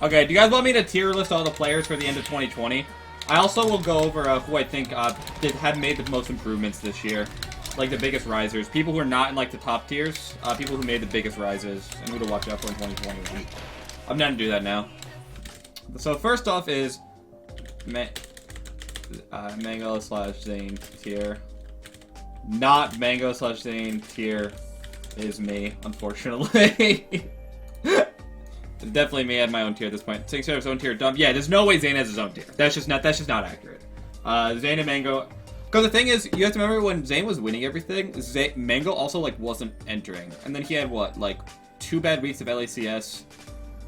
Okay, do you guys want me to tier list all the players for the end of 2020? I also will go over who I think have made the most improvements this year. Like the biggest risers. People who are not in like the top tiers. People who made the biggest rises. And who to watch out for in 2021. I'm going to do that now. So first off is Mango slash Zane tier. Not Mango slash Zane tier is me, unfortunately. It's definitely me at my own tier at this point. Zane his own tier dump. Yeah, there's no way Zane has his own tier. That's just not accurate. Zane and Mango. Because the thing is, you have to remember when Zane was winning everything, Mango also like wasn't entering. And then he had what, like 2 bad weeks of LACS,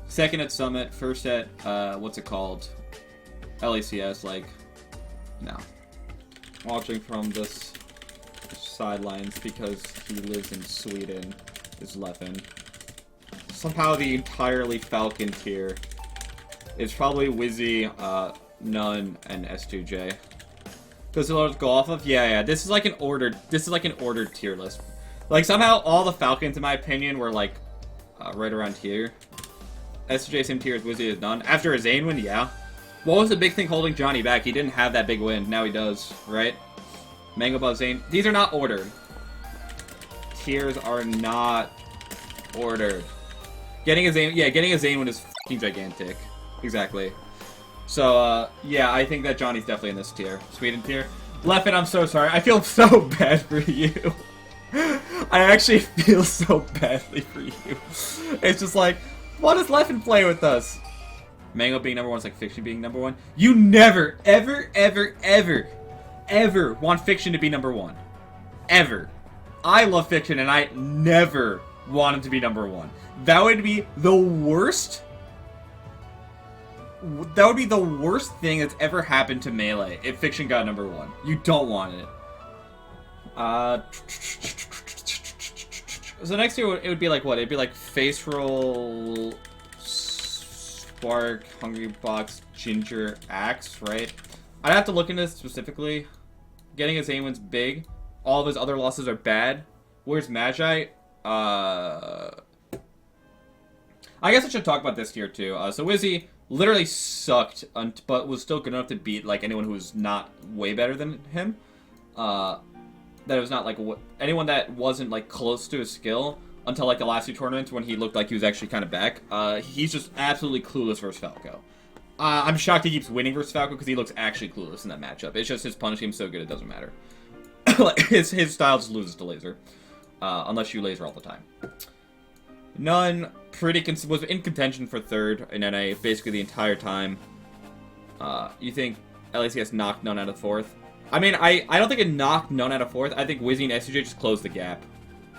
second at Summit, first at what's it called? LACS, like no. Watching from this sidelines because he lives in Sweden is Leffen. Somehow the entirely Falcon tier is probably Wizzy, Nun, and S2J. Does it go off of? Yeah. This is like an ordered tier list. Like somehow all the Falcons, in my opinion, were like right around here. S2J same tier as Wizzy is Nun. After a Zane win, yeah. What was the big thing holding Johnny back? He didn't have that big win. Now he does, right? Mango above Zane. These are not ordered. Tiers are not ordered. Getting a Zane win is fucking gigantic. Exactly. So, yeah, I think that Johnny's definitely in this tier. Sweden tier. Leffen, I'm so sorry. I feel so bad for you. I actually feel so badly for you. It's just like, why does Leffen play with us? Mango being number 1 is like Fiction being number 1. You never, ever, ever, ever, ever want Fiction to be number 1. Ever. I love Fiction and I never want him to be number 1. That would be the worst. That would be the worst thing that's ever happened to Melee if Fiction got number 1. You don't want it. So next year it would be like what? It'd be like Face Roll, Spark, Hungry Box, Ginger, Axe, right? I'd have to look into this specifically. Getting his aim wins big. All of his other losses are bad. Where's Magi? I guess I should talk about this tier too. So Wizzy literally sucked, but was still good enough to beat like anyone who was not way better than him. That it was not like anyone that wasn't like close to his skill until like the last 2 tournaments when he looked like he was actually kind of back. He's just absolutely clueless versus Falco. I'm shocked he keeps winning versus Falco because he looks actually clueless in that matchup. It's just his punish game's so good it doesn't matter. Like his style just loses to laser, unless you laser all the time. None was in contention for 3rd in NA basically the entire time. You think LACS knocked None out of 4th? I mean, I don't think it knocked None out of 4th. I think Wizzy and SJ just closed the gap.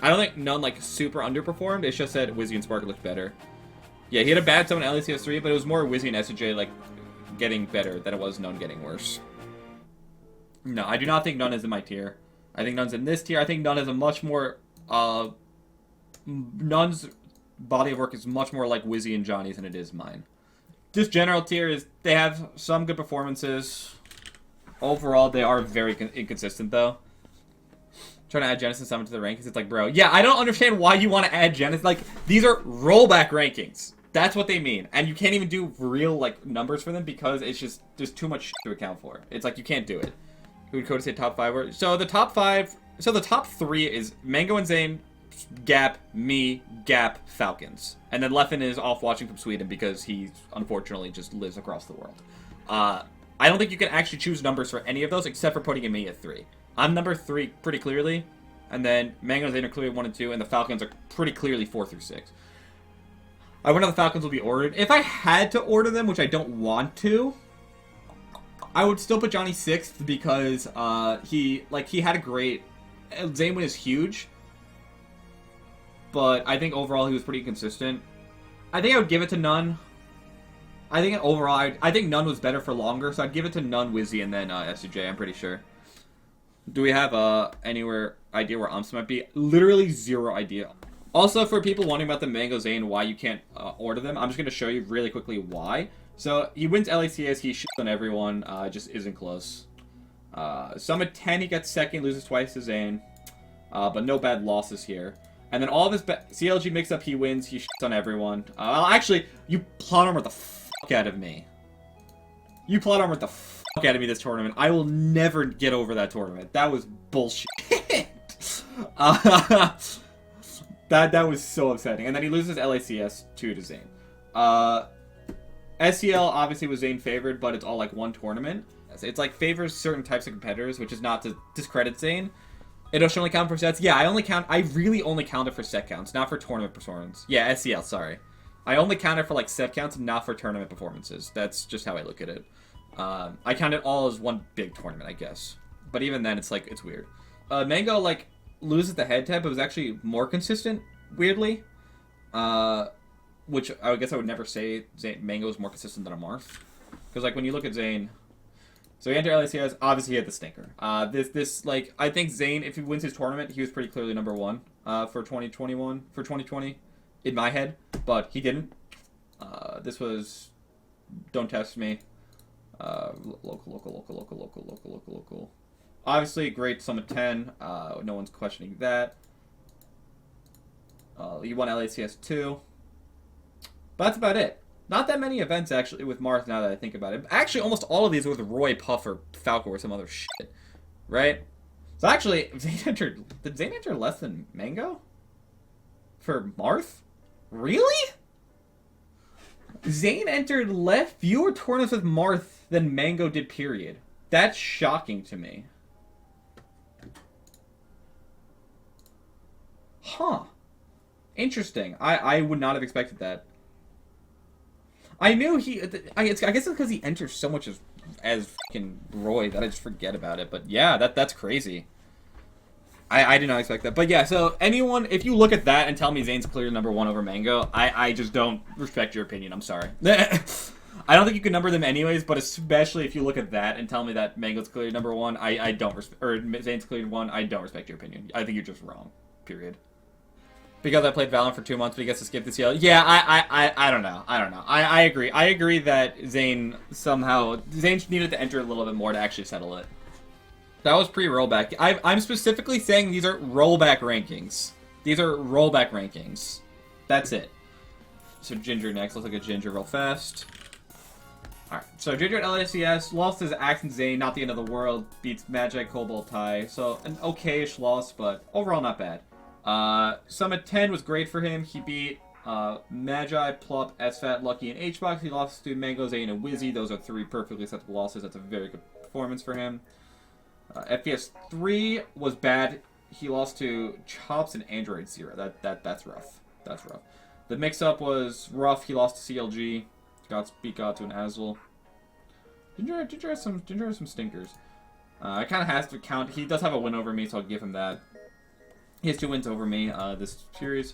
I don't think None like super underperformed. It's just that Wizzy and Spark looked better. Yeah, he had a bad summon in LACS 3, but it was more Wizzy and SJ like getting better than it was None getting worse. No, I do not think None is in my tier. I think None's in this tier. I think None is a much more None's body of work is much more like Wizzy and Johnny's than it is mine. This general tier is, they have some good performances. Overall, they are very inconsistent, though. Trying to add Genesis Summon to the rankings, it's like, bro, yeah, I don't understand why you want to add Genesis. Like, these are rollback rankings. That's what they mean. And you can't even do real, like, numbers for them because it's just, there's too much shit to account for. It's like, you can't do it. Who would code say top 5 were? So the top 3 is Mango and Zane, Gap, me, Gap, Falcons. And then Leffen is off watching from Sweden because he unfortunately just lives across the world. I don't think you can actually choose numbers for any of those except for putting me at 3. I'm number 3 pretty clearly, and then Mango and Zane are clearly 1 and 2, and the Falcons are pretty clearly 4 through 6. I wonder if the Falcons will be ordered. If I had to order them, which I don't want to, I would still put Johnny 6th because he had a great... Zane win is huge, but I think overall he was pretty consistent. I think I would give it to None. I think overall, I think None was better for longer, so I'd give it to None, Wizzy, and then SUJ, I'm pretty sure. Do we have anywhere idea where Umps might be? Literally 0 idea. Also, for people wondering about the Mango Zane, why you can't order them, I'm just going to show you really quickly why. So, he wins LACS, he shoots on everyone, just isn't close. Summit 10, he gets 2nd, loses twice to Zane. But no bad losses here. And then all of his CLG mix-up, he wins. He shits on everyone. Actually, you plot armor the fuck out of me. You plot armor the fuck out of me this tournament. I will never get over that tournament. That was bullshit. That was so upsetting. And then he loses LACS 2 to Zane. SCL obviously was Zane favored, but it's all like one tournament. It's like favors certain types of competitors, which is not to discredit Zane. It doesn't only count for sets. Yeah, I really only count it for set counts, not for tournament performance. Yeah, SCL, sorry. I only count it for like set counts, not for tournament performances. That's just how I look at it. I count it all as one big tournament, I guess. But even then, it's like, it's weird. Mango, like, loses the head tab, but was actually more consistent, weirdly. Which I guess I would never say Mango is more consistent than a Marth. Because, like, when you look at Zane... So he entered LACS, obviously he had the stinker. Like, I think Zane, if he wins his tournament, he was pretty clearly number one for 2020, in my head. But he didn't. This was... Don't test me. Local. Obviously, great Summit 10. No one's questioning that. You won LACS 2. But that's about it. Not that many events, actually, with Marth, now that I think about it. Actually, almost all of these were with Roy, Puff, or Falco, or some other shit. Right? So actually, did Zane enter less than Mango? For Marth? Really? Zane entered fewer tournaments with Marth than Mango did, period. That's shocking to me. Huh. Interesting. I would not have expected that. I knew I guess it's because he enters so much as fucking Roy that I just forget about it. But yeah, that's crazy. I did not expect that. But yeah, so anyone, if you look at that and tell me Zane's clearly number one over Mango, I just don't respect your opinion. I'm sorry. I don't think you can number them anyways, but especially if you look at that and tell me that Mango's clearly number one, I don't respect, or Zane's clearly one, I don't respect your opinion. I think you're just wrong. Period. Because I played Valorant for 2 months, but he gets to skip this yell. Yeah, I don't know. I agree. I agree that Zane needed to enter a little bit more to actually settle it. That was pre-rollback. I'm specifically saying these are rollback rankings. These are rollback rankings. That's it. So Ginger next. Let's look at Ginger real fast. Alright, so Ginger at LACS lost his Axe and Zane, not the end of the world. Beats Magi, Cobalt, Tai. So an okay-ish loss, but overall not bad. Summit 10 was great for him. He beat Magi, Plop, SFAT, Lucky, and HBox. He lost to Mango, Zane, and Wizzy. Those are 3 perfectly acceptable losses. That's a very good performance for him. FPS 3 was bad. He lost to Chops and Android 0. That's rough. That's rough. The mix-up was rough. He lost to CLG. Beat God to an Azul. Ginger has some stinkers. I kind of has to count. He does have a win over me, so I'll give him that. He has 2 wins over me this series.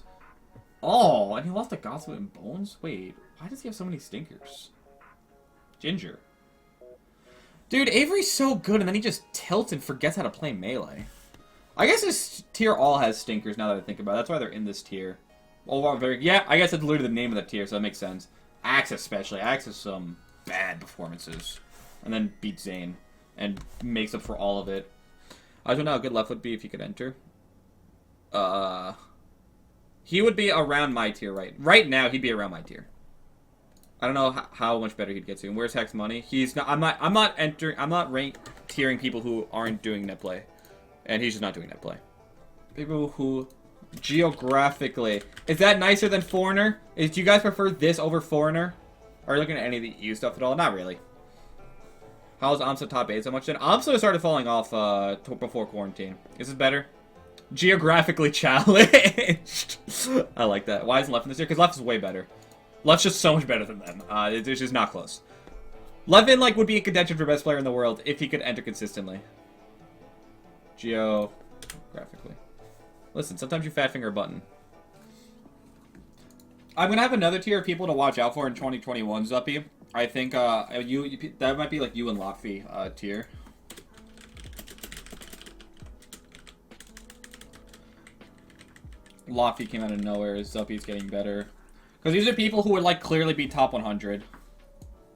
Oh, and he lost to Godswood and Bones? Wait, why does he have so many stinkers? Ginger. Dude, Avery's so good, and then he just tilts and forgets how to play melee. I guess this tier all has stinkers, now that I think about it. That's why they're in this tier. Overall, yeah, I guess that's literally the name of the tier, so that makes sense. Axe especially. Axe has some bad performances. And then beats Zane. And makes up for all of it. I don't know how good Left would be if he could enter. He would be around my tier, right? Right now, he'd be around my tier. I don't know how much better he'd get to. And where's Hex Money? He's not. I'm not tiering people who aren't doing net play, and he's just not doing net play. People who geographically is that nicer than Foreigner? Do you guys prefer this over Foreigner? Are you looking at any of the EU stuff at all? Not really. How's AMSA top 8 so much? Then AMSA started falling off before quarantine. Is this better? Geographically challenged. I like that. Why isn't Left in this year? Because Left is way better. Left's just so much better than them. It's just not close. Levin, like, would be in contention for best player in the world if he could enter consistently. Geographically. Listen, sometimes you fat finger a button. I'm gonna have another tier of people to watch out for in 2021, Zuppy. I think that might be like you and Lotfi tier. Lotfi came out of nowhere. Zuppy's getting better. Because these are people who would, like, clearly be top 100.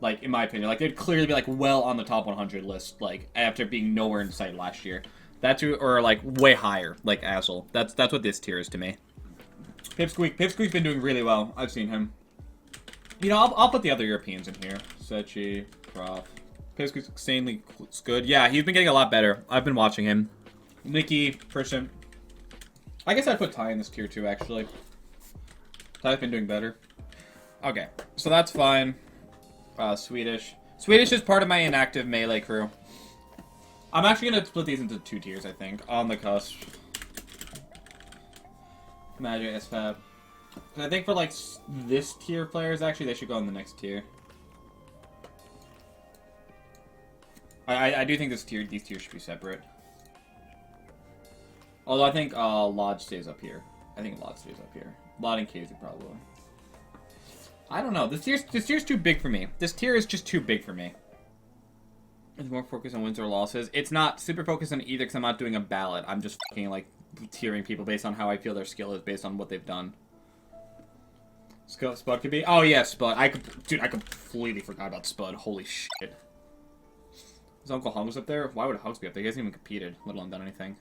Like, in my opinion. Like, they'd clearly be, like, well on the top 100 list. Like, after being nowhere in sight last year. That's who, or, like, way higher. Like, Assel. That's what this tier is to me. Pipsqueak's been doing really well. I've seen him. You know, I'll put the other Europeans in here. Sechi, Prof. Pipsqueak's insanely good. Yeah, he's been getting a lot better. I've been watching him. Nikki, Person. I guess I'd put Ty in this tier too, actually. Ty's been doing better. Okay, so that's fine. Swedish. Swedish is part of my inactive melee crew. I'm actually going to split these into 2 tiers, I think. On the cusp. Magic, SFAB. I think for, like, this tier of players, actually, they should go in the next tier. I do think these tiers should be separate. Although I think Lodge stays up here. I think Lodge stays up here. Lodge and Casey, probably. I don't know. This tier's too big for me. This tier is just too big for me. It's more focused on wins or losses. It's not super focused on either because I'm not doing a ballot. I'm just fucking, like, tiering people based on how I feel their skill is based on what they've done. Spud could be... Oh, yeah, Spud. Dude, I completely forgot about Spud. Holy shit. Is Uncle Hugs up there? Why would Hugs be up there? He hasn't even competed, let alone done anything.